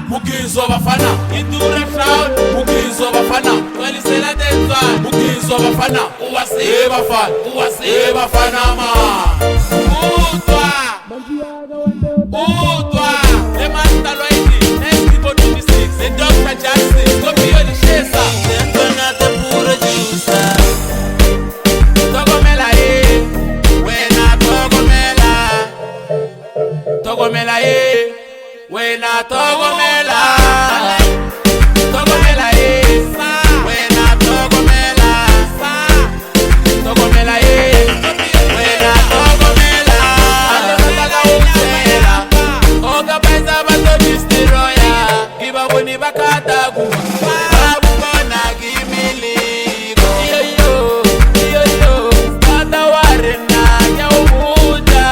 Moghezo Bafana, Indura Cloud, Moghezo Bafana, Walisela Nzwana, Moghezo Bafana, Uwase Bafana ma. Utwa, the master loyalty, next people 26, the Dr. Justice, go be on the Shesa, Nzwana the pure juicer. Hlokomela wena Hlokomela, Hlokomela wena Hlokomela, Hlokomela wena Hlokomela, Hlokomela wena Hlokomela. Anotaka utsela, oga paisa bato distiroya, iba boni bakata kuwa, babu kona gimiliko. Iyo, tata warena ya umuja,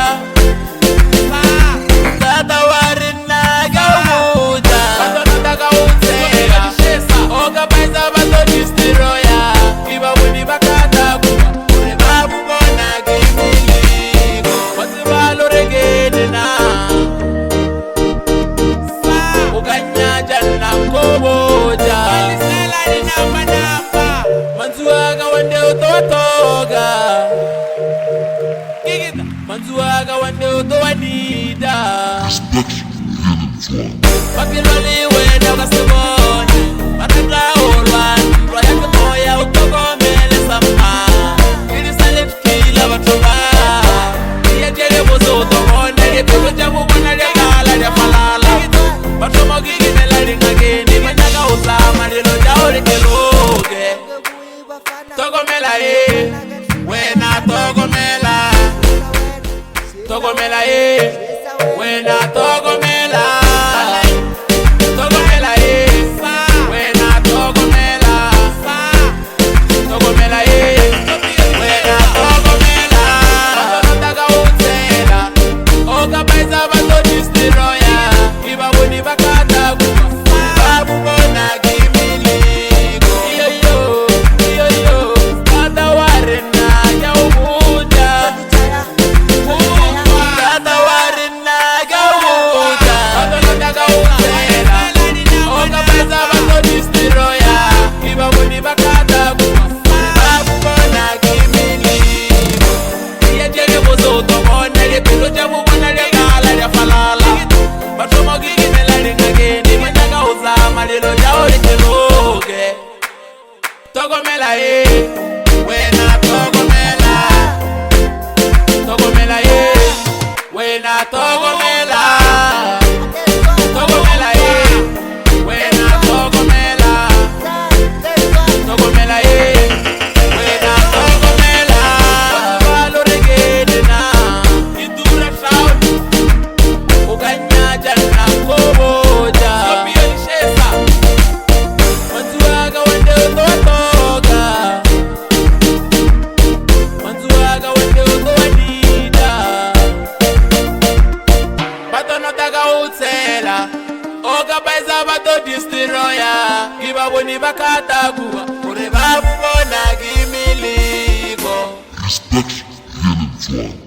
tata warena ya umuja. Anotaka utsela, oga paisa bato distiroya, iba boni bakata kuwa, babu kona gimiliko. Wasibalo regede na ukanyaja na koboja, manzuaga wende utotoga, manzuaga wende utowadida. Papiroli wende ukasibone, matata olwan, royake moya utokomele sama. Ilisale tukila batoba, iyajele bozo utomone, ipiko jamu wana liakala liafalala. Batomo gigi melari ngageni, manyaga usama lilo jauri kiluge. Hlokomela wena Hlokomela, Hlokomela wena Hlokomela, Hlokomela wena Hlokomela, Hlokomela wena Hlokomela. Anotaka utsela, oga paisa bato distiroya, iba boni bakata kuwa, babu kona gimiliko. Iyo, tata warena ya umuja, tata warena ya umuja. Anotaka utsela, oga paisa bato distiroya, iba boni bakata kuwa, babu kona gimiliko. Iyajele bozo utomone, ipiko jamu wana liakala liafalala. Batomo gigi melari ngageni, manyaga usama lilo jauri kiluge. Hlokomela wena Hlokomela, Hlokomela wena Hlokomela, Hlokomela wena Hlokomela, Hlokomela wena Hlokomela. Wasibalo regede na Indura Cloud, ukanyaja na koboja, manzuaga wende utotoga, manzuaga wende utowadida. Bato notaka utsela, oga paisa bato distiroya, iba boni bakata kuwa, ure babu kona gimiliko. Respect, Nzwana.